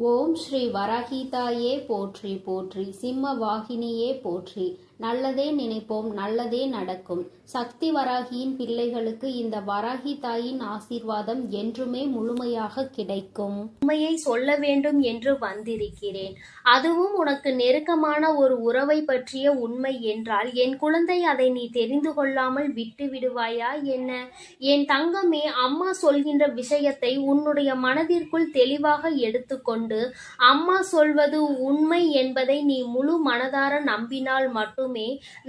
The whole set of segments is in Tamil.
ஓம் ஸ்ரீ வராகிதாயே போற்றி போற்றி, சிம்ம வாகினியே போற்றி. நல்லதே நினைப்போம், நல்லதே நடக்கும். சக்தி வராகியின் பிள்ளைகளுக்கு இந்த வராகி தாயின் ஆசீர்வாதம் என்றுமே முழுமையாக கிடைக்கும். உண்மையை சொல்ல வேண்டும் என்று வந்திருக்கிறேன். அதுவும் உனக்கு நெருக்கமான ஒரு உறவை பற்றிய உண்மை என்றால், என் குழந்தை, அதை நீ தெரிந்து கொள்ளாமல் விட்டு விடுவாயா என்ன? என் தங்கமே, அம்மா சொல்கின்ற விஷயத்தை உன்னுடைய மனதிற்குள் தெளிவாக எடுத்துக்கொண்டு, அம்மா சொல்வது உண்மை என்பதை நீ முழு மனதார நம்பினால் மட்டும்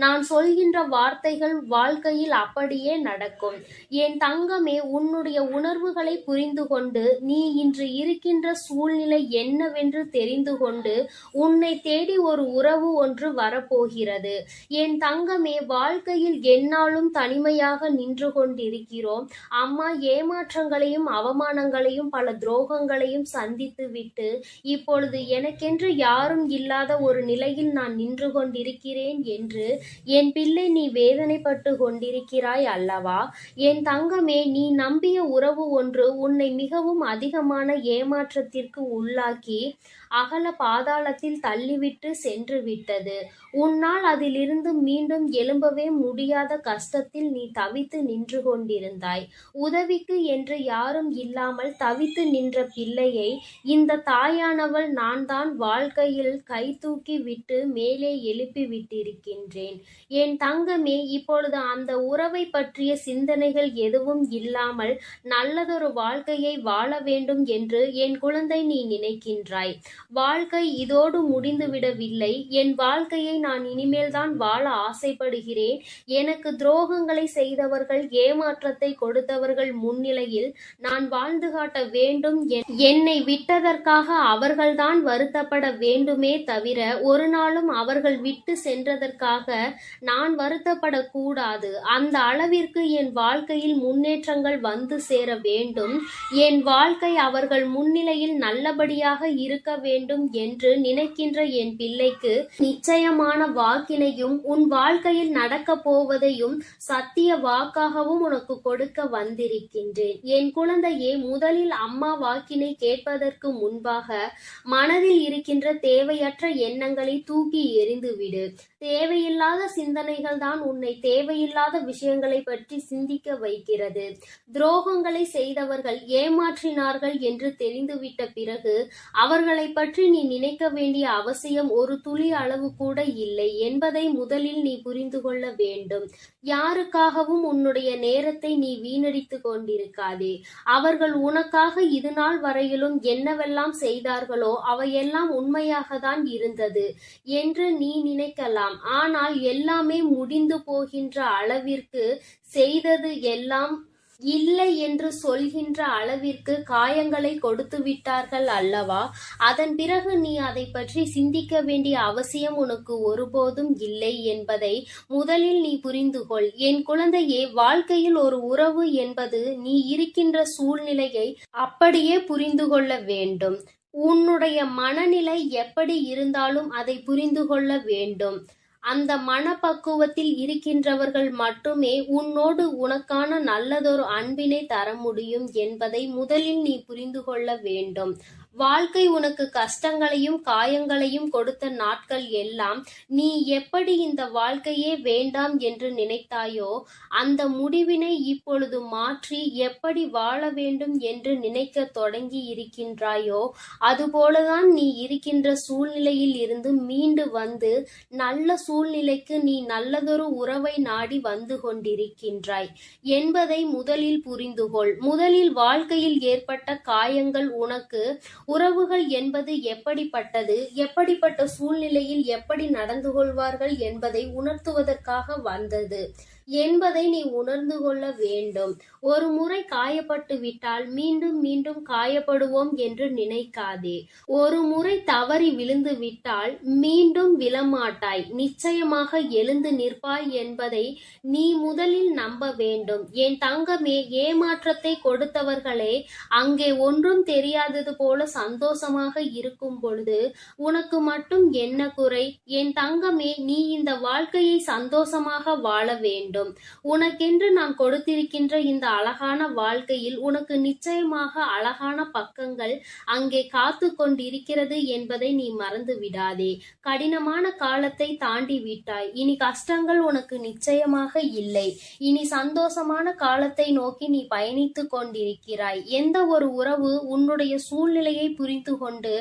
நான் சொல்கின்ற வார்த்தைகள் வாழ்க்கையில் அப்படியே நடக்கும். என் தங்கமே, உன்னுடைய உணர்வுகளை புரிந்து கொண்டு, நீ இன்று இருக்கின்ற சூழ்நிலை என்னவென்று தெரிந்து கொண்டு, உன்னை தேடி ஒரு உறவு ஒன்று வரப்போகிறது. என் தங்கமே, வாழ்க்கையில் எந்நாளும் தனிமையாக நின்று கொண்டிருக்கிறோம். அம்மா ஏமாற்றங்களையும் அவமானங்களையும் பல துரோகங்களையும் சந்தித்து விட்டு இப்பொழுது எனக்கென்று யாரும் இல்லாத ஒரு நிலையில் நான் நின்று கொண்டிருக்கிறேன் என்று என் பிள்ளை நீ வேதனைப்பட்டு கொண்டிருக்கிறாய் அல்லவா? என் தங்கமே, நீ நம்பிய உறவு ஒன்று உன்னை மிகவும் அதிகமான ஏமாற்றத்திற்கு உள்ளாக்கி அகல பாதாளத்தில் தள்ளிவிட்டு சென்று விட்டது. உன்னால் அதிலிருந்து மீண்டும் எழும்பவே முடியாத கஷ்டத்தில் நீ தவித்து நின்று கொண்டிருந்தாய். உதவிக்கு என்று யாரும் இல்லாமல் தவித்து நின்ற பிள்ளையை இந்த தாயானவள் நான் தான் வாழ்க்கையில் கை தூக்கி விட்டு மேலே எழுப்பி விட்டிருக்கின்றேன். என் தங்கமே, இப்பொழுது அந்த உறவை பற்றிய சிந்தனைகள் எதுவும் இல்லாமல் நல்லதொரு வாழ்க்கையை வாழ வேண்டும் என்று என் குழந்தை நீ நினைக்கின்றாய். வாழ்க்கை இதோடு முடிந்துவிடவில்லை. என் வாழ்க்கையை நான் இனிமேல் தான் வாழ ஆசைப்படுகிறேன். எனக்கு துரோகங்களை செய்தவர்கள், ஏமாற்றத்தை கொடுத்தவர்கள் முன்னிலையில் நான் வாழ்ந்து காட்ட வேண்டும். என்னை விட்டதற்காக அவர்கள்தான் வருத்தப்பட வேண்டுமே தவிர, ஒரு நாளும் அவர்கள் விட்டு சென்றதற்காக நான் வருத்தப்படக்கூடாது. அந்த அளவிற்கு என் வாழ்க்கையில் முன்னேற்றங்கள் வந்து சேர வேண்டும். என் வாழ்க்கை அவர்கள் முன்னிலையில் நல்லபடியாக இருக்க வேண்டும் என்று நினைக்கின்ற என் பிள்ளைக்கு நிச்சயமான வாக்கினையும் உன் வாழ்க்கையில் நடக்க போவதையும் சத்திய வாக்காகவும் உனக்கு கொடுக்க வந்திருக்கின்றேன். என் குழந்தையே, முதலில் அம்மா வாக்கினை கேட்பதற்கு முன்பாக மனதில் இருக்கின்ற தேவையற்ற எண்ணங்களை தூக்கி எறிந்துவிடு. தேவையில்லாத சிந்தனைகள் தான் உன்னை தேவையில்லாத விஷயங்களை பற்றி சிந்திக்க வைக்கிறது. துரோகங்களை செய்தவர்கள், ஏமாற்றினார்கள் என்று தெரிந்துவிட்ட பிறகு அவர்களை பற்றி நீ நினைக்க வேண்டிய அவசியம் ஒரு துளி அளவு கூட இல்லை என்பதை முதலில் நீ புரிந்து கொள்ள வேண்டும். யாருக்காகவும் உன்னுடைய நேரத்தை நீ வீணடித்து கொண்டிருக்காதே. அவர்கள் உனக்காக இது நாள் வரையிலும் என்னவெல்லாம் செய்தார்களோ அவையெல்லாம் உண்மையாக தான் இருந்தது என்று நீ நினைக்கலாம். ஆனால் எல்லாமே முடிந்து போகின்ற அளவிற்கு செய்தது எல்லாம் இல்லை என்று சொல்கின்ற அளவிற்கு காயங்களை கொடுத்து விட்டார்கள் அல்லவா? அதன் பிறகு நீ அதை பற்றி சிந்திக்க வேண்டிய அவசியம் உனக்கு ஒருபோதும் இல்லை என்பதை முதலில் நீ புரிந்து கொள். என் குழந்தையே, வாழ்க்கையில் ஒரு உறவு என்பது நீ இருக்கின்ற சூழ்நிலையை அப்படியே புரிந்து கொள்ள வேண்டும். உன்னுடைய மனநிலை எப்படி இருந்தாலும் அதை புரிந்து கொள்ள வேண்டும். அந்த மனப்பக்குவத்தில் இருக்கின்றவர்கள் மட்டுமே உன்னோடு உனக்கான நல்லதொரு அன்பினை தர முடியும் என்பதை முதலில் நீ புரிந்து கொள்ள வேண்டும். வாழ்க்கை உனக்கு கஷ்டங்களையும் காயங்களையும் கொடுத்த நாட்கள் எல்லாம் நீ எப்படி இந்த வாழ்க்கையே வேண்டாம் என்று நினைத்தாயோ, அந்த முடிவினை இப்பொழுது மாற்றி எப்படி வாழ வேண்டும் என்று நினைக்க தொடங்கி இருக்கின்றாயோ, அதுபோலதான் நீ இருக்கின்ற சூழ்நிலையில் இருந்து மீண்டு வந்து நல்ல சூழ்நிலைக்கு நீ நல்லதொரு உறவை நாடி வந்து கொண்டிருக்கின்றாய் என்பதை முதலில் புரிந்துகொள். முதலில் வாழ்க்கையில் ஏற்பட்ட காயங்கள் உனக்கு உறவுகள் என்பது எப்படிப்பட்டது, எப்படிப்பட்ட சூழ்நிலையில் எப்படி நடந்து கொள்வார்கள் என்பதை உணர்த்துவதற்காக வந்தது என்பதை நீ உணர்ந்து கொள்ள வேண்டும். ஒரு முறை காயப்பட்டு விட்டால் மீண்டும் மீண்டும் காயப்படுவோம் என்று நினைக்காதே. ஒரு முறை தவறி விழுந்து விட்டால் மீண்டும் விழமாட்டாய், நிச்சயமாக எழுந்து நிற்பாய் என்பதை நீ முதலில் நம்ப வேண்டும். என் தங்கமே, ஏமாற்றத்தை கொடுத்தவர்களே அங்கே ஒன்றும் தெரியாதது போல சந்தோஷமாக இருக்கும் பொழுது உனக்கு மட்டும் என்ன குறை? என் தங்கமே, நீ இந்த வாழ்க்கையை சந்தோஷமாக வாழ வேண்டும். வேண்டும். உனக்கென்று நான் கொடுத்திருக்கின்ற இந்த அழகான வாழ்க்கையில் உனக்கு நிச்சயமாக அழகான பக்கங்கள் அங்கே காத்து கொண்டிருக்கிறது என்பதை நீ மறந்து விடாதே. கடினமான காலத்தை தாண்டி விட்டாய். இனி கஷ்டங்கள் உனக்கு நிச்சயமாக இல்லை. இனி சந்தோஷமான காலத்தை நோக்கி நீ பயணித்துக் கொண்டிருக்கிறாய். எந்த ஒரு உறவு உன்னுடைய சூழ்நிலையை புரிந்து கொண்டு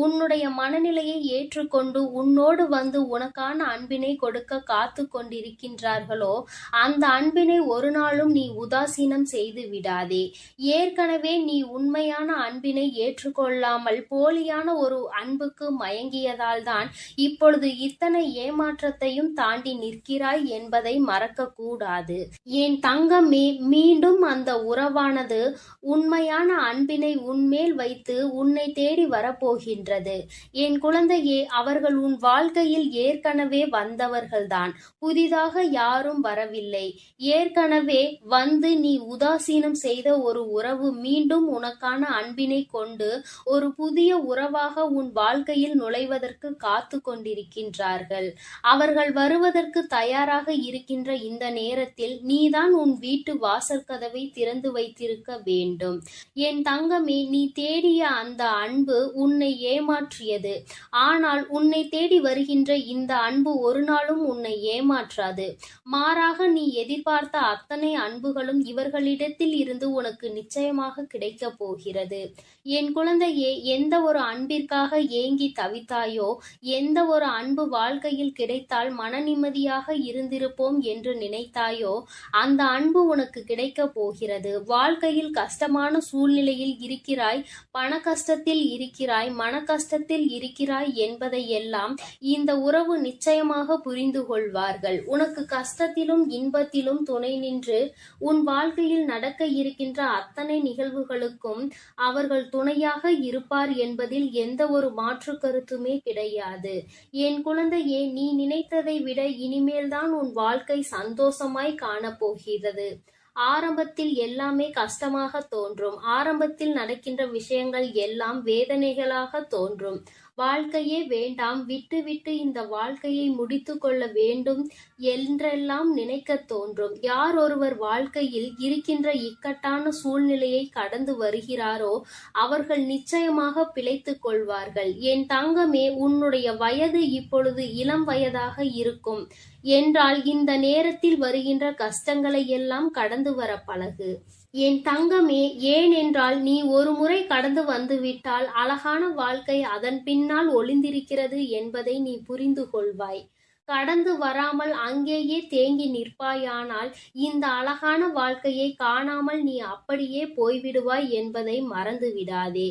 உன்னுடைய மனநிலையை ஏற்றுக்கொண்டு உன்னோடு வந்து உனக்கான அன்பினை கொடுக்க காத்து கொண்டிருக்கின்றார்களோ அந்த அன்பினை ஒரு நாளும் நீ உதாசீனம் செய்து விடாதே. ஏற்கனவே நீ உண்மையான அன்பினை ஏற்றுக்கொள்ளாமல் போலியான ஒரு அன்புக்கு மயங்கியதால் தான் இப்பொழுது இத்தனை ஏமாற்றத்தையும் தாண்டி நிற்கிறாய் என்பதை மறக்க கூடாது. என் தங்கமே, மீண்டும் அந்த உறவானது உண்மையான அன்பினை உன்மேல் வைத்து உன்னை தேடி வரப்போகின்றது. என் குழந்தையே, அவர்கள் உன் வாழ்க்கையில் ஏற்கனவே வந்தவர்கள்தான். புதிதாக யாரும் வரவில்லை. ஏற்கனவே வந்து நீ உதாசீனம் செய்த ஒரு உறவு மீண்டும் உனக்கான அன்பினை கொண்டு ஒரு புதிய உறவாக உன் வாழ்க்கையில் நுழைவதற்கு காத்து கொண்டிருக்கின்றார்கள். அவர்கள் வருவதற்கு தயாராக இருக்கின்ற இந்த நேரத்தில் நீதான் உன் வீட்டு வாசல் கதவை திறந்து வைத்திருக்க வேண்டும். என் தங்கமே, நீ தேடிய அந்த அன்பு உன்னை ஏமாற்றியது. ஆனால் உன்னை தேடி வருகின்ற இந்த அன்பு ஒரு நாளும் உன்னை ஏமாற்றாது. மாறாக நீ எதிர்பார்த்த அத்தனை அன்புகளும் இவர்களிடத்தில் இருந்து உனக்கு நிச்சயமாக கிடைக்கப் போகிறது. என் குழந்தையே, எந்த ஒரு அன்பிற்காக ஏங்கி தவித்தாயோ, எந்த ஒரு அன்பு வாழ்க்கையில் கிடைத்தால் மன நிம்மதியாக இருந்திருப்போம் என்று நினைத்தாயோ அந்த அன்பு உனக்கு கிடைக்கப் போகிறது. வாழ்க்கையில் கஷ்டமான சூழ்நிலையில் இருக்கிறாய், பண கஷ்டத்தில் இருக்கிறாய், மன கஷ்டத்தில் இருக்கிறாய் என்பதை எல்லாம் இந்த உறவு நிச்சயமாக புரிந்து கொள்வார்கள். உனக்கு கஷ்டத்திலும் இன்பத்திலும் துணை நின்று உன் வாழ்க்கையில் நடக்க இருக்கின்ற அத்தனை நிகழ்வுகளுக்கும் அவர்கள் துணையாக இருப்பார் என்பதில் எந்த ஒரு மாற்று கருத்துமே கிடையாது. என் குழந்தையே, நீ நினைத்ததை விட இனிமேல்தான் உன் வாழ்க்கை சந்தோஷமாய் காணப்போகிறது. ஆரம்பத்தில் எல்லாமே கஷ்டமாக தோன்றும். ஆரம்பத்தில் நடக்கின்ற விஷயங்கள் எல்லாம் வேதனைகளாக தோன்றும். வாழ்க்கையே வேண்டாம், விட்டு விட்டு இந்த வாழ்க்கையை முடித்து கொள்ள வேண்டும் என்றெல்லாம் நினைக்க தோன்றும். யார் ஒருவர் வாழ்க்கையில் இருக்கின்ற இக்கட்டான சூழ்நிலையை கடந்து வருகிறாரோ அவர்கள் நிச்சயமாக பிழைத்துக் கொள்வார்கள். என் தங்கமே, உன்னுடைய வயது இப்பொழுது இளம் வயதாக இருக்கும் என்றால் இந்த நேரத்தில் வருகின்ற கஷ்டங்களை எல்லாம் கடந்து வர பழகு. என் தங்கமே, ஏனென்றால் நீ ஒரு முறை கடந்து வந்துவிட்டால் அழகான வாழ்க்கை அதன் பின்னால் ஒளிந்திருக்கிறது என்பதை நீ புரிந்து கொள்வாய். கடந்து வராமல் அங்கேயே தேங்கி நிற்பாயானால் இந்த அழகான வாழ்க்கையை காணாமல் நீ அப்படியே போய்விடுவாய் என்பதை மறந்து விடாதே.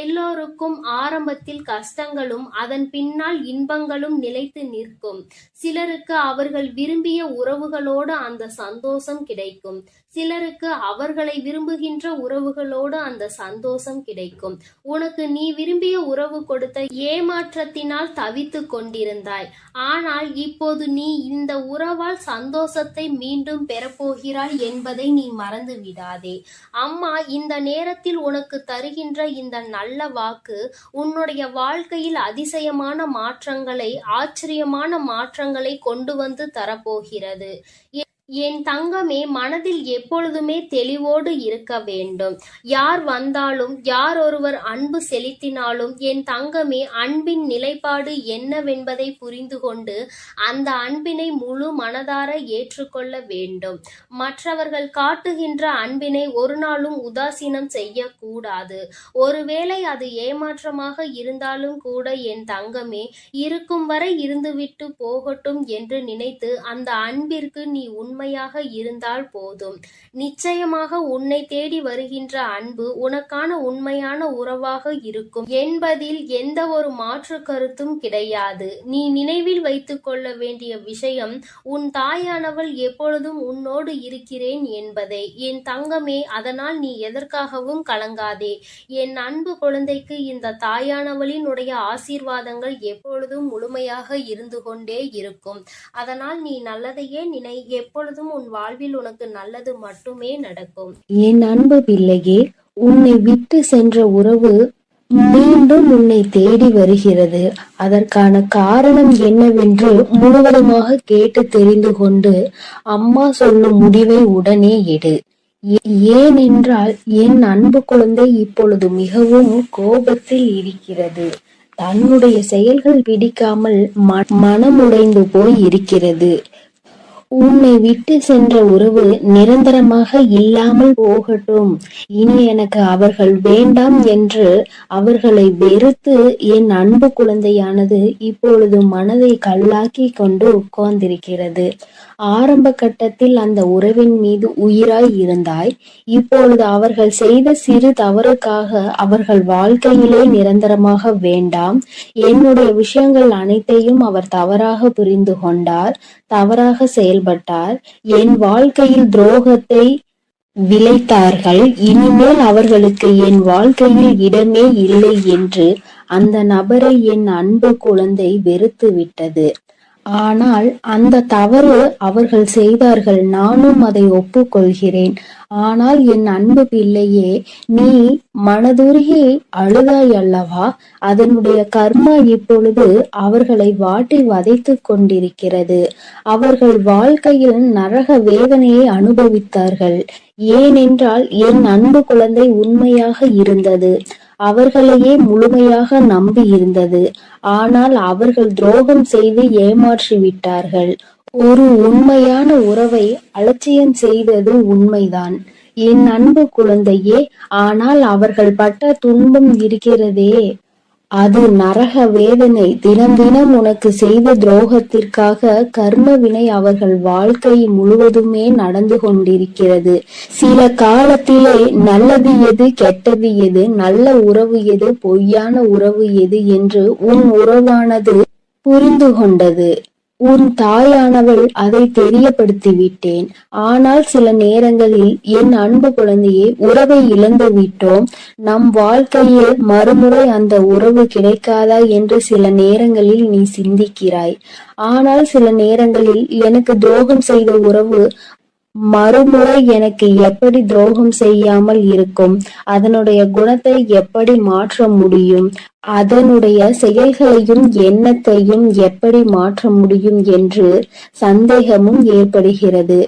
எல்லோருக்கும் ஆரம்பத்தில் கஷ்டங்களும் அதன் பின்னால் இன்பங்களும் நிலைத்து நிற்கும். சிலருக்கு அவர்கள் விரும்பிய உறவுகளோடு அந்த சந்தோஷம் கிடைக்கும். சிலருக்கு அவர்களை விரும்புகின்ற உறவுகளோடு அந்த சந்தோஷம் கிடைக்கும். உனக்கு நீ விரும்பிய உறவு கொடுத்த ஏமாற்றத்தினால் தவித்து கொண்டிருந்தாய். ஆனால் இப்போது நீ இந்த உறவால் சந்தோஷத்தை மீண்டும் பெறப்போகிறாய் என்பதை நீ மறந்து விடாதே. அம்மா இந்த நேரத்தில் உனக்கு தருகின்ற இந்த நல்ல வாக்கு உன்னுடைய வாழ்க்கையில் அதிசயமான மாற்றங்களை, ஆச்சரியமான மாற்றங்களை கொண்டு வந்து தரப்போகிறது. என் தங்கமே, மனதில் எப்பொழுதுமே தெளிவோடு இருக்க வேண்டும். யார் வந்தாலும், யார் ஒருவர் அன்பு செலுத்தினாலும் என் தங்கமே, அன்பின் நிலைப்பாடு என்னவென்பதை புரிந்து கொண்டு அந்த அன்பினை முழு மனதார ஏற்றுக்கொள்ள வேண்டும். மற்றவர்கள் காட்டுகின்ற அன்பினை ஒரு நாளும் உதாசீனம் செய்யக்கூடாது. ஒருவேளை அது ஏமாற்றமாக இருந்தாலும் கூட என் தங்கமே, இருக்கும் வரை இருந்துவிட்டு போகட்டும் என்று நினைத்து அந்த அன்பிற்கு நீ உண்மையாக இருந்தால் போதும். நிச்சயமாக உன்னை தேடி வருகின்ற அன்பு உனக்கான உண்மையான உறவாக இருக்கும் என்பதில் எந்த ஒரு மாற்று கருத்தும் கிடையாது. நீ நினைவில் வைத்துக் கொள்ள வேண்டிய விஷயம், உன் தாயானவள் எப்பொழுதும் உன்னோடு இருக்கிறேன் என்பதை. என் தங்கமே, அதனால் நீ எதற்காகவும் கலங்காதே. என் அன்பு குழந்தைக்கு இந்த தாயானவளினுடைய ஆசீர்வாதங்கள் எப்பொழுதும் முழுமையாக இருந்து கொண்டே இருக்கும். அதனால் நீ நல்லதையே நினை. எப்பொழுதும் உன் வாழ்வில் உனக்கு நல்லது மட்டுமே நடக்கும். என் அன்பு பிள்ளையே, உன்னை விட்டு சென்ற உறவு மீண்டும் உன்னை தேடி வருகிறது. அதற்கான காரணம் என்னவென்று முழுவதுமாக கேட்டு தெரிந்து கொண்டு அம்மா சொல்லும் முடிவை உடனே எடு. ஏனென்றால் என் அன்பு குழந்தை இப்பொழுது மிகவும் கோபத்தில் இருக்கிறது. தன்னுடைய செயல்கள் பிடிக்காமல் மனமுடைந்து போய் இருக்கிறது. உன்னை விட்டு சென்ற உறவு நிரந்தரமாக இல்லாமல் போகட்டும், இனி எனக்கு அவர்கள் வேண்டாம் என்று அவர்களை வெறுத்து என் அன்பு குழந்தையானது இப்பொழுது மனதை கல்லாக்கி கொண்டு உட்கார்ந்திருக்கிறது. ஆரம்ப கட்டத்தில் அந்த உறவின் மீது உயிராய் இருந்தாய். இப்பொழுது அவர்கள் செய்த சிறு தவறுக்காக அவர்கள் வாழ்க்கையிலே நிரந்தரமாக வேண்டாம். என்னுடைய விஷயங்கள் அனைத்தையும் அவர் தவறாக புரிந்து கொண்டார், தவறாக செயல்பட்டார், என் வாழ்க்கையில் துரோகத்தை விளைத்தார்கள். இனிமேல் அவர்களுக்கு என் வாழ்க்கையில் இடமே இல்லை என்று அந்த நபரை என் அன்பு குழந்தை வெறுத்து விட்டது. ஆனால் அந்த தவறு அவர்கள் செய்தார்கள், நானும் அதை ஒப்புக்கொள்கிறேன். ஆனால் என் அன்பு பிள்ளையே, நீ மனதுருகி அழுதாய் அல்லவா? அதனுடைய கர்மா இப்பொழுது அவர்களை வாட்டி வதைத்து கொண்டிருக்கிறது. அவர்கள் வாழ்க்கையில் நரக வேதனையை அனுபவித்தார்கள். ஏனென்றால் என் அன்பு குழந்தை உண்மையாக இருந்தது, அவர்களையே முழுமையாக நம்பி இருந்தது. ஆனால் அவர்கள் துரோகம் செய்து ஏமாற்றி விட்டார்கள். ஒரு உண்மையான உறவை அலட்சியம் செய்தது உண்மைதான் என் அன்பு குழந்தையே. ஆனால் அவர்கள் பட்ட துன்பம் இருக்கிறதே, அது நரக வேதனை. தினம் தினம் உனக்கு செய்த துரோகத்திற்காக கர்ம வினை அவர்கள் வாழ்க்கை முழுவதுமே நடந்து கொண்டிருக்கிறது. சில காலத்திலே நல்லது எது, கெட்டது எது, நல்ல உறவு எது, பொய்யான உறவு எது என்று உன் உறவானது புரிந்து கொண்டது. உன் தாயானவள் அதை தெரியப்படுத்தி விட்டேன். ஆனால் சில நேரங்களில் என் அன்பு குழந்தையே, உறவை இழந்து விட்டோம், நம் வாழ்க்கையில் மறுமுறை அந்த உறவு கிடைக்காதா என்று சில நேரங்களில் நீ சிந்திக்கிறாய். ஆனால் சில நேரங்களில் எனக்கு துரோகம் செய்த உறவு மறுமுறை எனக்கு எப்படி துரோகம் செய்யாமல் இருக்கும், அதனுடைய குணத்தை எப்படி மாற்ற முடியும், அதனுடைய செயல்களையும் எண்ணத்தையும் எப்படி மாற்ற முடியும் என்று சந்தேகமும் ஏற்படுகிறது.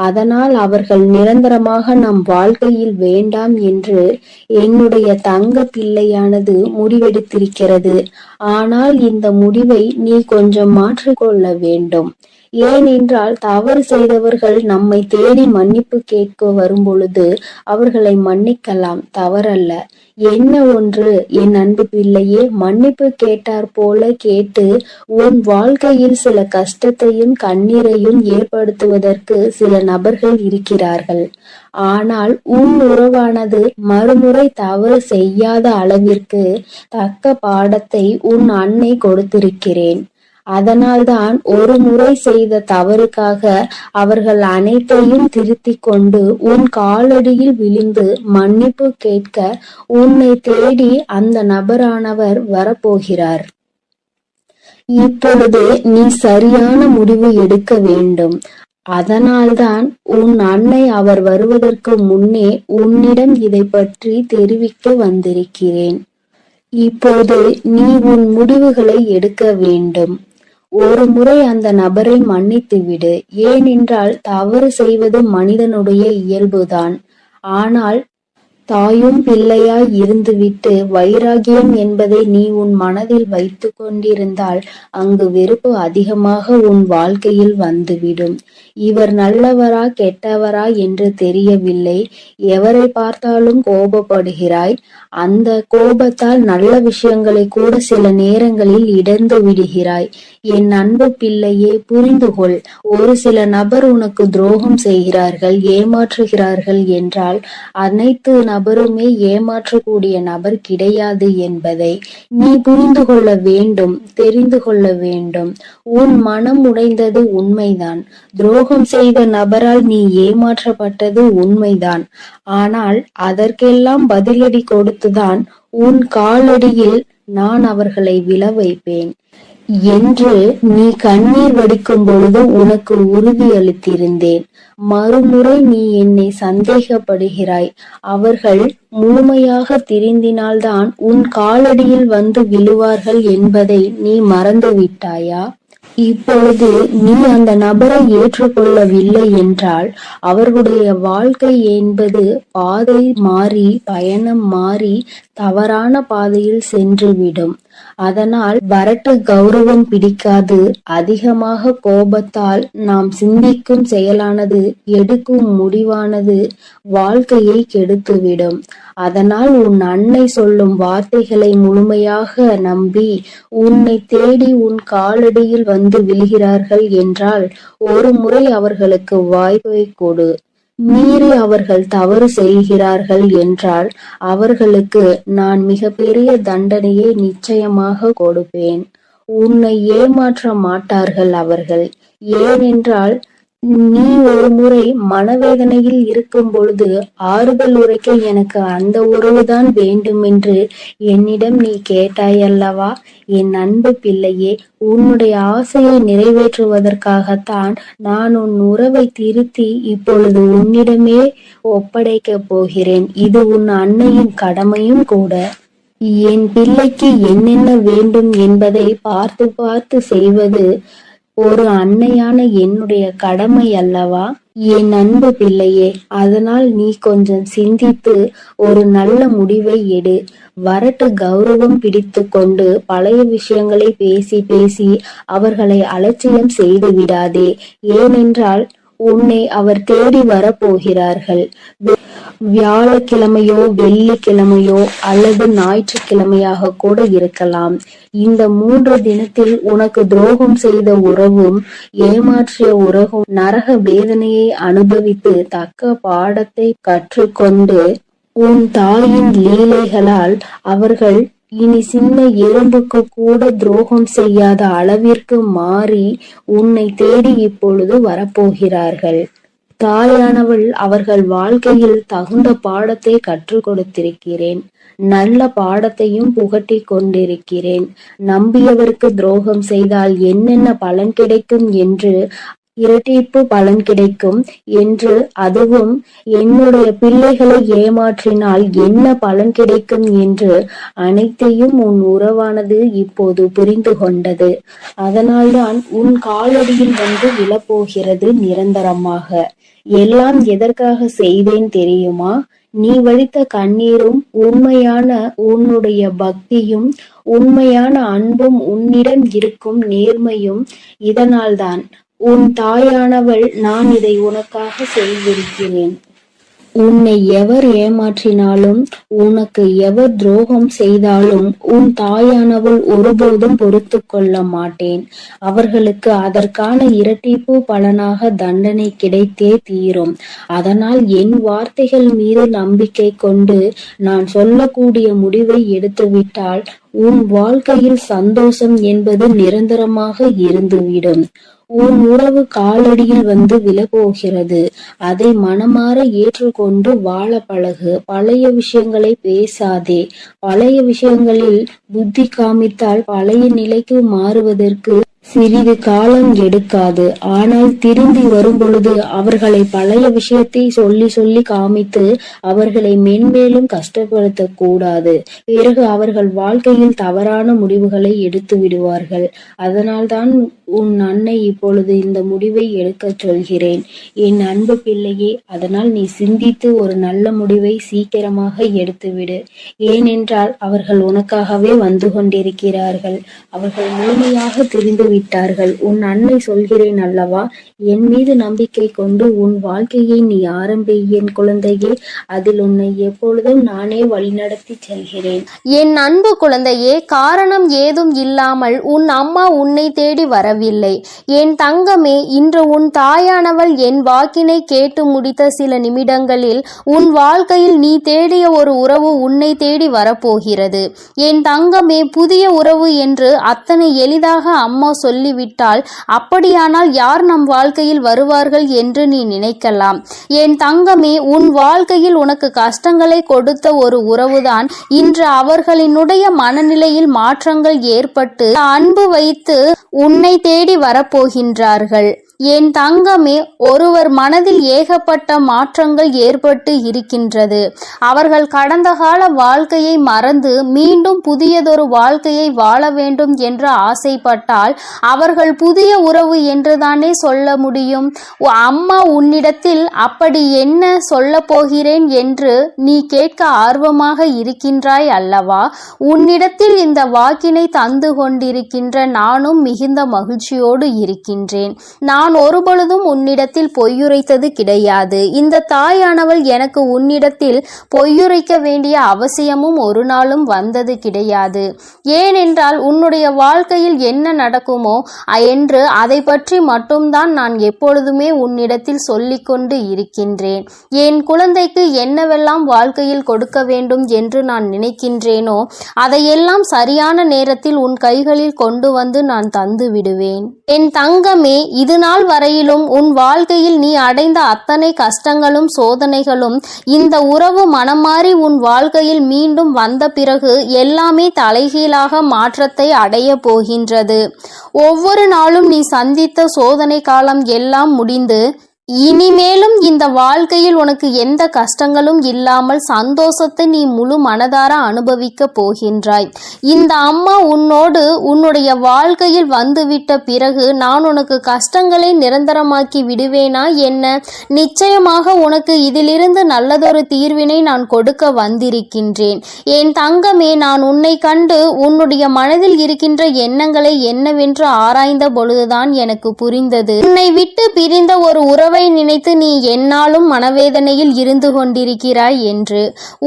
அதனால் அவர்கள் நிரந்தரமாக நம் வாழ்க்கையில் வேண்டாம் என்று என்னுடைய தங்க பிள்ளையானது முடிவெடுத்திருக்கிறது. ஆனால் இந்த முடிவை நீ கொஞ்சம் மாற்றிக்கொள்ள வேண்டும். ஏனென்றால் தவறு செய்தவர்கள் நம்மை தேடி மன்னிப்பு கேட்க வரும் பொழுது அவர்களை மன்னிக்கலாம், தவறல்ல. என்ன ஒன்று என் அன்பு பிள்ளையே, மன்னிப்பு கேட்டார் போல கேட்டு உன் வாழ்க்கையில் சில கஷ்டத்தையும் கண்ணீரையும் ஏற்படுத்துவதற்கு சில நபர்கள் இருக்கிறார்கள். ஆனால் உன் உறவானது மறுமுறை தவறு செய்யாத அளவிற்கு தக்க பாடத்தை உன் அன்னை கொடுத்திருக்கிறேன். அதனால்தான் ஒரு முறை செய்த தவறுக்காக அவர்கள் அனைத்தையும் திருத்திக் கொண்டு உன் காலடியில் விழுந்து மன்னிப்பு கேட்க உன்னை தேடி அந்த நபரானவர் வரப்போகிறார். இப்பொழுது நீ சரியான முடிவு எடுக்க வேண்டும். அதனால்தான் உன் அன்னை அவர் வருவதற்கு முன்னே உன்னிடம் இதை பற்றி தெரிவிக்க வந்திருக்கிறேன். இப்போது நீ உன் முடிவுகளை எடுக்க வேண்டும். ஒரு முறை அந்த நபரை மன்னித்து விடு. ஏனென்றால் தவறு செய்வது மனிதனுடைய இயல்புதான். ஆனால் தாயும் பிள்ளையாய் இருந்துவிட்டு வைராகியம் என்பதை நீ உன் மனதில் வைத்து கொண்டிருந்தால் அங்கு வெறுப்பு அதிகமாக உன் வாழ்க்கையில் வந்துவிடும். இவர் நல்லவரா கெட்டவரா என்று தெரியவில்லை, எவரை பார்த்தாலும் கோபப்படுகிறாய். அந்த கோபத்தால் நல்ல விஷயங்களை கூட சில நேரங்களில் இழந்து விடுகிறாய். என் அன்பு பிள்ளையே, புரிந்து கொள். ஒரு சில நபர் உனக்கு துரோகம் செய்கிறார்கள், ஏமாற்றுகிறார்கள் என்றால் அனைத்து நபருமே ஏமாற்றக்கூடிய நபர் கிடையாது என்பதை நீ புரிந்து கொள்ள வேண்டும், தெரிந்து கொள்ள வேண்டும். உன் மனம் உடைந்தது உண்மைதான். துரோகம் செய்த நபரால் நீ ஏமாற்றப்பட்டது உண்மைதான். ஆனால் அதற்கெல்லாம் பதிலடி கொடுத்துதான் உன் காலடியில் நான் அவர்களை விழ வைப்பேன். என்று நீ கண்ணீர் வடிக்கும் பொழுது உனக்கு உறுதியளித்திருந்தேன். மறுமுறை நீ என்னை சந்தேகப்படுகிறாய். அவர்கள் முழுமையாக திருந்தினால்தான் உன் காலடியில் வந்து விழுவார்கள் என்பதை நீ மறந்துவிட்டாயா? இப்பொழுது நீ அந்த நபரை ஏற்றுக்கொள்ளவில்லை என்றால் அவர்களுடைய வாழ்க்கை என்பது பாதை மாறி, பயணம் மாறி தவறான பாதையில் சென்றுவிடும். அதனால் வரட்டு கௌரவம் பிடிக்காது. அதிகமாக கோபத்தால் நாம் சிந்திக்கும் செயலானது, எடுக்கும் முடிவானது வாழ்க்கையை கெடுத்துவிடும். அதனால் உன் அன்னை சொல்லும் வார்த்தைகளை முழுமையாக நம்பி உன்னை தேடி உன் காலடியில் வந்து விழுகிறார்கள் என்றால் ஒரு முறை அவர்களுக்கு வாய்ப்பை கொடு. மீறி அவர்கள் தவறு செய்கிறார்கள் என்றால் அவர்களுக்கு நான் மிகப்பெரிய தண்டனையை நிச்சயமாக கொடுப்பேன். உன்னை ஏமாற்ற மாட்டார்கள் அவர்கள். ஏனென்றால் நீ ஒரு முறை மனவேதனையில் இருக்கும் பொழுது ஆறுதல் உரைக்க எனக்கு அந்த உறவுதான் வேண்டுமென்று என்னிடம் நீ கேட்டாயல்லவா? என் அன்பு பிள்ளையே, உன்னுடைய ஆசையை நிறைவேற்றுவதற்காகத்தான் நான் உன் உறவை திருத்தி இப்பொழுது உன்னிடமே ஒப்படைக்கப் போகிறேன். இது உன் அன்னையின் கடமையும் கூட. என் பிள்ளைக்கு என்னென்ன வேண்டும் என்பதை பார்த்து பார்த்து செய்வது ஒரு அன்னையான என்னுடைய கடமை அல்லவா? என் அன்பு பிள்ளையே, அதனால் நீ கொஞ்சம் சிந்தித்து ஒரு நல்ல முடிவை எடு. வரட்டு கௌரவம் பிடித்து கொண்டு பழைய விஷயங்களை பேசி பேசி அவர்களை அலட்சியம் செய்து விடாதே. ஏனென்றால் உன்னை அவர் தேடி வரப்போகிறார்கள். வியாழக்கிழமையோ வெள்ளிக்கிழமையோ அல்லது ஞாயிற்றுக்கிழமையாக கூட இருக்கலாம். இந்த 3 தினத்தில் உனக்கு துரோகம் செய்த உறவும் ஏமாற்றிய உறவும் நரக வேதனையை அனுபவித்து தக்க பாடத்தை கற்றுக்கொண்டு உன் தாயின் லீலைகளால் அவர்கள் இனி சின்ன எறும்புக்கு கூட துரோகம் செய்யாத அளவிற்கு மாறி உன்னை தேடி இப்பொழுது வரப்போகிறார்கள். தாயானவள் அவர்கள் வாழ்க்கையில் தகுந்த பாடத்தை கற்றுக் கொடுத்திருக்கிறேன். நல்ல பாடத்தையும் புகட்டி கொண்டிருக்கிறேன். நம்பியவருக்கு துரோகம் செய்தால் என்னென்ன பலன் கிடைக்கும் என்று, இரட்டிப்பு பலன் கிடைக்கும் என்று, அதுவும் என்னுடைய பிள்ளைகளை ஏமாற்றினால் என்ன பலன் கிடைக்கும் என்று அனைத்தையும் உன் உறவானது இப்போது புரிந்து கொண்டது. அதனால்தான் உன் காலடியில் வந்து விழப்போகிறது நிரந்தரமாக. எல்லாம் எதற்காக செய்தேன் தெரியுமா? நீ வடித்த கண்ணீரும் உண்மையான உன்னுடைய பக்தியும் உண்மையான அன்பும் உன்னிடம் இருக்கும் நேர்மையும். இதனால்தான் உன் தாயானவள் நான் இதை உனக்காக செய்திருக்கிறேன். உன்னை எவர் ஏமாற்றினாலும் உனக்கு எவர் துரோகம் செய்தாலும் உன் தாயானவள் ஒருபோதும் பொறுத்து கொள்ள மாட்டேன். அவர்களுக்கு அதற்கான இரட்டிப்பு பலனாக தண்டனை கிடைத்தே தீரும். அதனால் என் வார்த்தைகள் மீது நம்பிக்கை கொண்டு நான் சொல்லக்கூடிய முடிவை எடுத்துவிட்டால் உன் வாழ்க்கையில் சந்தோஷம் என்பது நிரந்தரமாக இருந்துவிடும். உன் உறவு காலடியில் வந்து விழப்போகிறது. அதை மனமாற ஏற்றுக்கொண்டு வாழ பழகு. பழைய விஷயங்களை பேசாதே. பழைய விஷயங்களில் புத்தி காமித்தால் பழைய நிலைக்கு மாறுவதற்கு சிறிது காலம் எடுக்காது. ஆனால் திரும்பி வரும் பொழுது அவர்களை பழைய விஷயத்தை சொல்லி சொல்லி காமித்து அவர்களை மென்மேலும் கஷ்டப்படுத்த கூடாது. பிறகு அவர்கள் வாழ்க்கையில் தவறான முடிவுகளை எடுத்து விடுவார்கள். அதனால்தான் உன் அன்னை இப்பொழுது இந்த முடிவை எடுக்க சொல்கிறேன். என் அன்பு பிள்ளையே, அதனால் நீ சிந்தித்து ஒரு நல்ல முடிவை சீக்கிரமாக எடுத்துவிடு. ஏனென்றால் அவர்கள் உனக்காகவே வந்து கொண்டிருக்கிறார்கள். அவர்கள் முழுமையாக தெரிந்து விட்டார்கள். உன் அன்னை சொல்கிறேன் அல்லவா, என் மீது நம்பிக்கை கொண்டு உன் வாழ்க்கையை நீ ஆரம்பி என் குழந்தையே. அதில் உன்னை எப்பொழுதும் நானே வழிநடத்தி செல்கிறேன். என் அன்பு குழந்தையே, காரணம் ஏதும் இல்லாமல் உன் அம்மா உன்னை தேடி வரவில்லை. என் தங்கமே, இன்று உன் தாயானவள் என் வாக்கினை கேட்டு முடித்த சில நிமிடங்களில் உன் வாழ்க்கையில் நீ தேடிய ஒரு உறவு உன்னை தேடி வரப்போகிறது. என் தங்கமே, புதிய உறவு என்று அத்தனை எளிதாக அம்மா சொல்லிவிட்டால் அப்படியானால் யார் நம் வாழ்க்கையில் வருவார்கள் என்று நீ நினைக்கலாம். என் தங்கமே, உன் வாழ்க்கையில் உனக்கு கஷ்டங்களை கொடுத்த ஒரு உறவுதான் இன்று அவர்களினுடைய மனநிலையில் மாற்றங்கள் ஏற்பட்டு அன்பு வைத்து உன்னை தேடி வரப்போகின்றார்கள். என் தங்கமே, ஒருவர் மனதில் ஏகப்பட்ட மாற்றங்கள் ஏற்பட்டு இருக்கின்றது. அவர்கள் கடந்த கால வாழ்க்கையை மறந்து மீண்டும் புதியதொரு வாழ்க்கையை வாழ வேண்டும் என்று ஆசைப்பட்டால் அவர்கள் புதிய உறவு என்றுதானே சொல்ல முடியும். அம்மா உன்னிடத்தில் அப்படி என்ன சொல்ல போகிறேன் என்று நீ கேட்க ஆர்வமாக இருக்கின்றாய் அல்லவா? உன்னிடத்தில் இந்த வாக்கினை தந்து கொண்டிருக்கின்ற நானும் மிகுந்த மகிழ்ச்சியோடு இருக்கின்றேன். நான் ஒருபொழுதும் உன்னிடத்தில் பொய்யுரைத்தது கிடையாது. இந்த தாயானவள் எனக்கு உன்னிடத்தில் பொய்யுரைக்க வேண்டிய அவசியமும் ஒரு நாளும் வந்தது கிடையாது. ஏனென்றால் உன்னுடைய வாழ்க்கையில் என்ன நடக்குமோ என்று அதை பற்றி மட்டும்தான் நான் எப்பொழுதுமே உன்னிடத்தில் சொல்லிக்கொண்டு இருக்கின்றேன். என் குழந்தைக்கு என்னவெல்லாம் வாழ்க்கையில் கொடுக்க வேண்டும் என்று நான் நினைக்கின்றேனோ அதையெல்லாம் சரியான நேரத்தில் உன் கைகளில் கொண்டு வந்து நான் தந்து விடுவேன். என் தங்கமே, இது நாள் வரையிலும் உன் வாழ்க்கையில் நீ அடைந்த அத்தனை கஷ்டங்களும் சோதனைகளும் இந்த உறவு மனமாறி உன் வாழ்க்கையில் மீண்டும் வந்த பிறகு எல்லாமே தலைகீழாக மாற்றத்தை அடைய போகின்றது. ஒவ்வொரு நாளும் நீ சந்தித்த சோதனை காலம் எல்லாம் முடிந்து இனிமேலும் இந்த வாழ்க்கையில் உனக்கு எந்த கஷ்டங்களும் இல்லாமல் சந்தோஷத்தை நீ முழு மனதார அனுபவிக்க போகின்றாய். இந்த அம்மா உன்னோடு உன்னுடைய வாழ்க்கையில் வந்துவிட்ட பிறகு நான் உனக்கு கஷ்டங்களை நிரந்தரமாக்கி விடுவேனா என்ன? நிச்சயமாக உனக்கு இதிலிருந்து நல்லதொரு தீர்வினை நான் கொடுக்க வந்திருக்கின்றேன். என் தங்கமே, நான் உன்னை கண்டு உன்னுடைய மனதில் இருக்கின்ற எண்ணங்களை என்னவென்று ஆராய்ந்த பொழுதுதான் எனக்கு புரிந்தது. உன்னை விட்டு பிரிந்த ஒரு உறவை நினைத்து நீ என்னாலும் மனவேதனையில் இருந்து கொண்டிருக்கிறாய் என்று.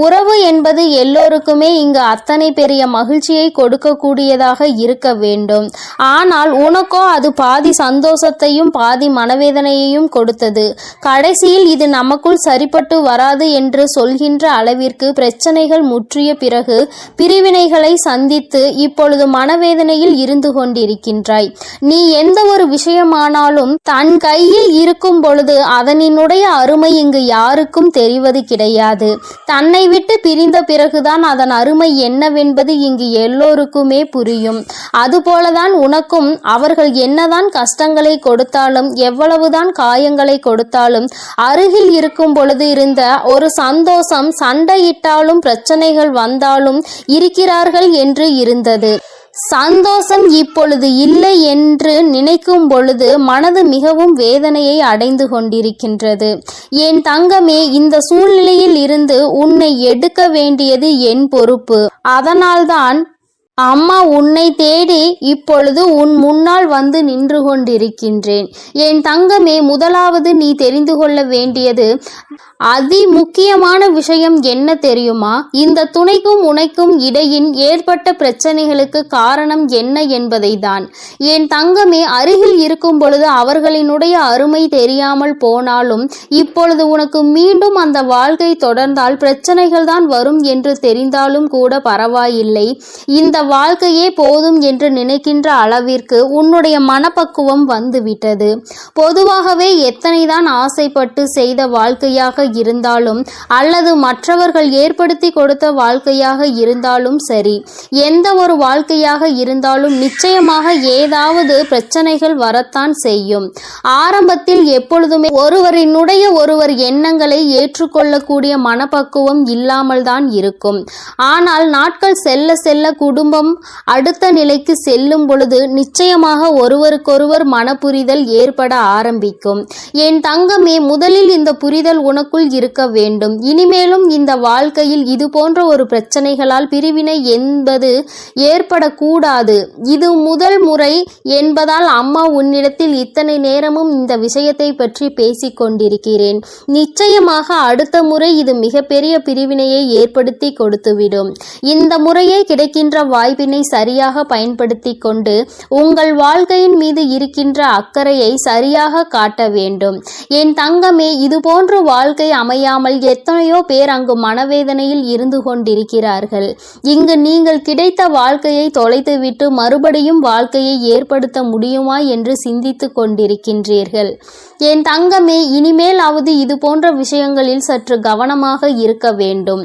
உறவு என்பது எல்லோருக்குமே இங்கு அத்தனை பெரிய மகிழ்ச்சியை கொடுக்கக்கூடியதாக இருக்க வேண்டும். ஆனால் உனக்கோ அது பாதி சந்தோஷத்தையும் பாதி மனவேதனையையும் கொடுத்தது. கடைசியில் இது நமக்குள் சரிப்பட்டு வராது என்று சொல்கின்ற அளவிற்கு பிரச்சனைகள் முற்றிய பிறகு பிரிவினைகளை சந்தித்து இப்பொழுது மனவேதனையில் இருந்து கொண்டிருக்கின்றாய். நீ எந்த ஒரு விஷயமானாலும் தன் கையில் இருக்கும் பொழுது அதனினுடைய அருமை இங்கு யாருக்கும் தெரிவது கிடையாது. தன்னை விட்டு பிரிந்த பிறகுதான் அதன் அருமை என்னவென்பது இங்கு எல்லோருக்குமே புரியும். அதுபோலதான் உனக்கும் அவர்கள் என்னதான் கஷ்டங்களை கொடுத்தாலும் எவ்வளவுதான் காயங்களை கொடுத்தாலும் அருகில் இருக்கும் பொழுது இருந்த ஒரு சந்தோஷம் சண்டையிட்டாலும் பிரச்சனைகள் வந்தாலும் இருக்கிறார்கள் என்று இருந்தது. சந்தோஷம் இப்பொழுது இல்லை என்று நினைக்கும் பொழுது மனது மிகவும் வேதனையை அடைந்து கொண்டிருக்கின்றது. என் தங்கமே, இந்த சூழ்நிலையில் இருந்து உன்னை எடுக்க வேண்டியது என் பொறுப்பு. அதனால்தான் அம்மா உன்னை தேடி இப்பொழுது உன் முன்னால் வந்து நின்று கொண்டிருக்கின்றேன். என் தங்கமே, முதலாவது நீ தெரிந்து கொள்ள வேண்டியது அதி முக்கியமான விஷயம் என்ன தெரியுமா? இந்த துணைக்கும் உனக்கும் இடையில் ஏற்பட்ட பிரச்சனைகளுக்கு காரணம் என்ன என்பதை தான். என் தங்கமே, அருகில் இருக்கும் பொழுது அவர்களினுடைய அருமை தெரியாமல் போனாலும் இப்பொழுது உனக்கு மீண்டும் அந்த வாழ்க்கை தொடர்ந்தால் பிரச்சனைகள் தான் வரும் என்று தெரிந்தாலும் கூட பரவாயில்லை. இந்த வாழ்க்கையே போதும் என்று நினைக்கின்ற அளவிற்கு உன்னுடைய மனப்பக்குவம் வந்துவிட்டது. பொதுவாகவே எத்தனைதான் ஆசைப்பட்டு செய்த வாழ்க்கையாக இருந்தாலும் அல்லது மற்றவர்கள் ஏற்படுத்தி கொடுத்த வாழ்க்கையாக இருந்தாலும் சரி, எந்த ஒரு வாழ்க்கையாக இருந்தாலும் நிச்சயமாக ஏதாவது பிரச்சனைகள் வரத்தான் செய்யும். ஆரம்பத்தில் எப்பொழுதுமே ஒருவரினுடைய ஒருவர் எண்ணங்களை ஏற்றுக்கொள்ளக்கூடிய மனப்பக்குவம் இல்லாமல் தான் இருக்கும். ஆனால் நாட்கள் செல்ல செல்ல குடும்பம் அடுத்த நிலைக்கு செல்லும் பொழுது நிச்சயமாக ஒருவருக்கொருவர் மனப்புரிதல் ஏற்பட ஆரம்பிக்கும். என் தங்கமே, முதலில் இந்த புரிதல் உனக்குள் இருக்க வேண்டும். இனிமேலும் இந்த வாழ்க்கையில் இது போன்ற ஒரு பிரச்சனைகளால் பிரிவினை என்பது ஏற்படக்கூடாது. இது முதல் முறை என்பதால் அம்மா உன்னிடத்தில் இத்தனை நேரமும் இந்த விஷயத்தை பற்றி பேசிக் கொண்டிருக்கிறேன். நிச்சயமாக அடுத்த முறை இது மிகப்பெரிய பிரிவினையை ஏற்படுத்தி கொடுத்துவிடும். இந்த முறையே கிடைக்கின்ற வாய்ப்பினை சரியாக பயன்படுத்தி கொண்டு உங்கள் வாழ்க்கையின் மீது இருக்கின்ற அக்கறையை சரியாக காட்ட வேண்டும். என் தங்கமே, இதுபோன்ற வாழ்க்கை அமையாமல் எத்தனையோ பேர் அங்கு மனவேதனையில் இருந்து கொண்டிருக்கிறார்கள். இங்கு நீங்கள் கிடைத்த வாழ்க்கையை தொலைத்துவிட்டு மறுபடியும் வாழ்க்கையை ஏற்படுத்த முடியுமா என்று சிந்தித்து கொண்டிருக்கின்றீர்கள். என் தங்கமே, இனிமேலாவது இது போன்ற விஷயங்களில் சற்று கவனமாக இருக்க வேண்டும்.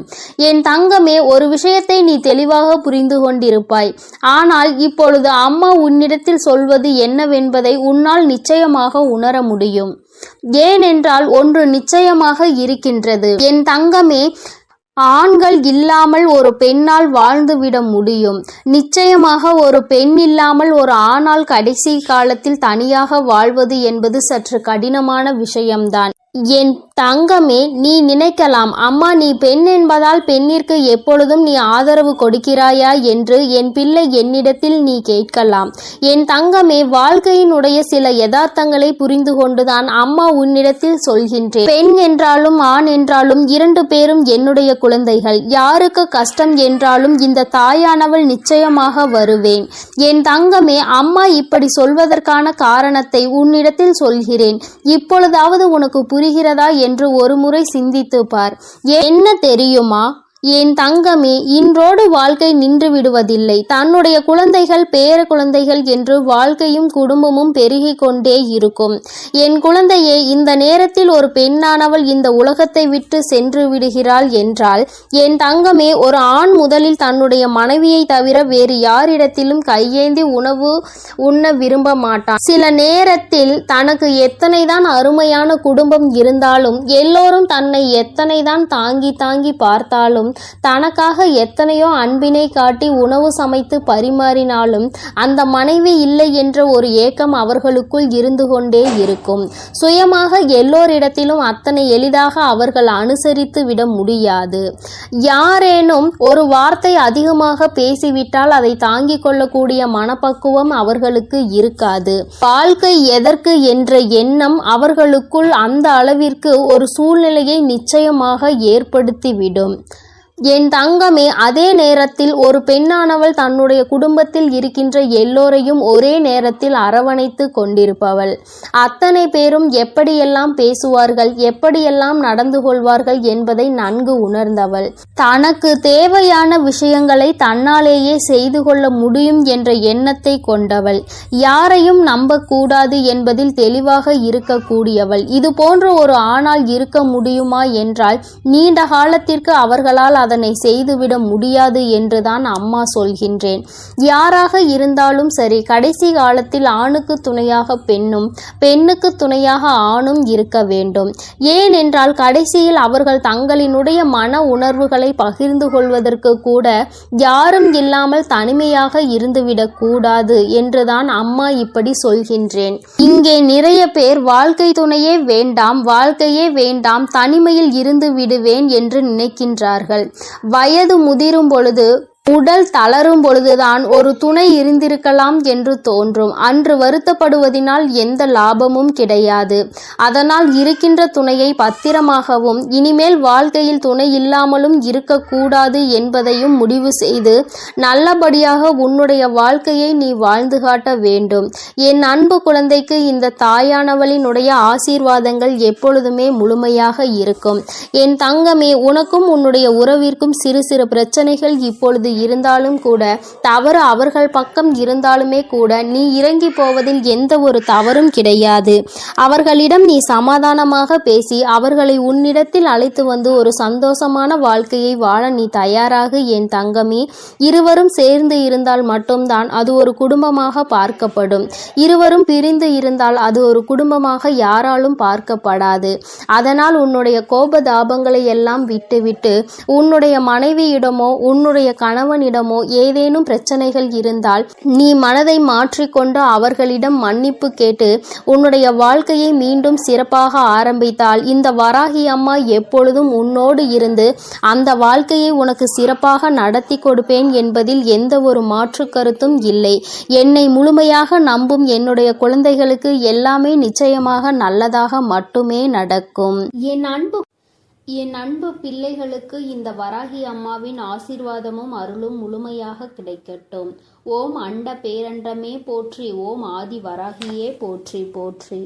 என் தங்கமே, ஒரு விஷயத்தை நீ தெளிவாக புரிந்து கொண்டிருப்பாய். ஆனால் இப்பொழுது அம்மா உன்னிடத்தில் சொல்வது என்னவென்பதை உன்னால் நிச்சயமாக உணர முடியும். ஏனென்றால் ஒன்று நிச்சயமாக இருக்கின்றது. என் தங்கமே, ஆண்கள் இல்லாமல் ஒரு பெண்ணால் வாழ்ந்துவிட முடியும். நிச்சயமாக ஒரு பெண் இல்லாமல் ஒரு ஆணால் கடைசி காலத்தில் தனியாக வாழ்வது என்பது சற்று கடினமான விஷயம்தான். என் தங்கமே, நீ நினைக்கலாம், அம்மா நீ பெண் என்பதால் பெண்ணிற்கு எப்பொழுதும் நீ ஆதரவு கொடுக்கிறாயா என்று என் பிள்ளை என்னிடத்தில் நீ கேட்கலாம். என் தங்கமே, வாழ்க்கையினுடைய சில யதார்த்தங்களை புரிந்து கொண்டுதான் அம்மா உன்னிடத்தில் சொல்கின்றேன். பெண் என்றாலும் ஆண் என்றாலும் 2 பேரும் என்னுடைய குழந்தைகள். யாருக்கு கஷ்டம் என்றாலும் இந்த தாயானவள் நிச்சயமாக வருவேன். என் தங்கமே, அம்மா இப்படி சொல்வதற்கான காரணத்தை உன்னிடத்தில் சொல்கிறேன். இப்பொழுதாவது உனக்கு புரிகிறதா என்று ஒரு முறை சிந்தித்து பார். என்ன தெரியுமா என் தங்கமே, இன்றோடு வாழ்க்கை நின்று விடுவதில்லை. தன்னுடைய குழந்தைகள் பேர குழந்தைகள் என்று வாழ்க்கையும் குடும்பமும் பெருகி கொண்டே இருக்கும். என் குழந்தையே, இந்த நேரத்தில் ஒரு பெண்ணானவள் இந்த உலகத்தை விட்டு சென்று விடுகிறாள் என்றால் என் தங்கமே, ஒரு ஆண் முதலில் தன்னுடைய மனைவியை தவிர வேறு யாரிடத்திலும் கையேந்தி உணவு உண்ண விரும்ப மாட்டான். சில நேரத்தில் தனக்கு எத்தனைதான் அருமையான குடும்பம் இருந்தாலும், எல்லோரும் தன்னை எத்தனைதான் தாங்கி தாங்கி பார்த்தாலும், தனக்காக எத்தனையோ அன்பினை காட்டி உணவு சமைத்து பரிமாறினாலும் அந்த மனைவி இல்லை என்ற ஒரு ஏக்கம் அவர்களுக்குள் இருந்து கொண்டே இருக்கும். சுயமாக எல்லோரிடத்திலும் அத்தனை எளிதாக அவர்கள் அனுசரித்து விட முடியாது. யாரேனும் ஒரு வார்த்தை அதிகமாக பேசிவிட்டால் அதை தாங்கிக் கொள்ளக்கூடிய மனப்பக்குவம் அவர்களுக்கு இருக்காது. வாழ்க்கை எதற்கு என்ற எண்ணம் அவர்களுக்குள் அந்த அளவிற்கு ஒரு சூழ்நிலையை நிச்சயமாக ஏற்படுத்திவிடும். என் தங்கமே, அதே நேரத்தில் ஒரு பெண்ணானவள் தன்னுடைய குடும்பத்தில் இருக்கின்ற எல்லோரையும் ஒரே நேரத்தில் அரவணைத்து கொண்டிருப்பவள். அத்தனை பேரும் எப்படியெல்லாம் பேசுவார்கள், எப்படியெல்லாம் நடந்து கொள்வார்கள் என்பதை நன்கு உணர்ந்தவள். தனக்கு தேவையான விஷயங்களை தன்னாலேயே செய்து கொள்ள முடியும் என்ற எண்ணத்தை கொண்டவள். யாரையும் நம்பக்கூடாது என்பதில் தெளிவாக இருக்கக்கூடியவள். இது போன்ற ஒரு ஆணால் இருக்க முடியுமா என்றால் நீண்ட காலத்திற்கு அவர்களால் அதனை செய்துவிட முடியாது என்றுதான் அம்மா சொல்கின்றேன். யாராக இருந்தாலும் சரி, கடைசி காலத்தில் ஆணுக்கு துணையாக பெண்ணும், பெண்ணுக்கு துணையாக ஆணும் இருக்க வேண்டும். ஏனென்றால் கடைசியில் அவர்கள் தங்களினுடைய மன உணர்வுகளை பகிர்ந்து கொள்வதற்கு கூட யாரும் இல்லாமல் தனிமையாக இருந்துவிடக் கூடாது என்றுதான் அம்மா இப்படி சொல்கின்றேன். இங்கே நிறைய பேர் வாழ்க்கை துணையே வேண்டாம், வாழ்க்கையே வேண்டாம், தனிமையில் இருந்து விடுவேன் என்று நினைக்கின்றார்கள். வயது முதிரும் பொழுது, உடல் தளரும் பொழுதுதான் ஒரு துணை இருந்திருக்கலாம் என்று தோன்றும். அன்று வருத்தப்படுவதினால் எந்த லாபமும் கிடையாது. அதனால் இருக்கின்ற துணையை பத்திரமாகவும் இனிமேல் வாழ்க்கையில் துணை இல்லாமலும் இருக்கக்கூடாது என்பதையும் முடிவு செய்து நல்லபடியாக உன்னுடைய வாழ்க்கையை நீ வாழ்ந்து காட்ட வேண்டும். என் அன்பு குழந்தைக்கு இந்த தாயானவளினுடைய ஆசீர்வாதங்கள் எப்பொழுதுமே முழுமையாக இருக்கும். என் தங்கமே, உனக்கும் உன்னுடைய உறவிற்கும் சிறு சிறு பிரச்சனைகள் இப்பொழுது இருந்தாலும் கூட, தவறு அவர்கள் பக்கம் இருந்தாலுமே கூட நீ இறங்கி போவதில் எந்த ஒரு தவறும் கிடையாது. அவர்களிடம் நீ சமாதானமாக பேசி அவர்களை உன்னிடத்தில் அழைத்து வந்து ஒரு சந்தோஷமான வாழ்க்கையை வாழ நீ தயாராக என் தங்கமே. இருவரும் சேர்ந்து இருந்தால் மட்டும்தான் அது ஒரு குடும்பமாக பார்க்கப்படும். இருவரும் பிரிந்து இருந்தால் அது ஒரு குடும்பமாக யாராலும் பார்க்கப்படாது. அதனால் உன்னுடைய கோபதாபங்களை எல்லாம் விட்டுவிட்டு உன்னுடைய மனைவியிடமோ உன்னுடைய கணவனிடமோ ஏதேனும் பிரச்சனைகள் இருந்தால் நீ மனதை மாற்றிக்கொண்டு அவர்களிடம் மன்னிப்பு கேட்டு உன்னுடைய வாழ்க்கையை மீண்டும் சிறப்பாக ஆரம்பித்தால் இந்த வராகி அம்மா எப்பொழுதும் உன்னோடு இருந்து அந்த வாழ்க்கையை உனக்கு சிறப்பாக நடத்தி கொடுப்பேன் என்பதில் எந்த ஒரு மாற்று கருத்தும் இல்லை. என்னை முழுமையாக நம்பும் என்னுடைய குழந்தைகளுக்கு எல்லாமே நிச்சயமாக நல்லதாக மட்டுமே நடக்கும். என் அன்பு என் அன்பு பிள்ளைகளுக்கு இந்த வராகி அம்மாவின் ஆசீர்வாதமும் அருளும் முழுமையாக கிடைக்கட்டும். ஓம் அண்ட பேரண்டமே போற்றி. ஓம் ஆதி வராகியே போற்றி போற்றி.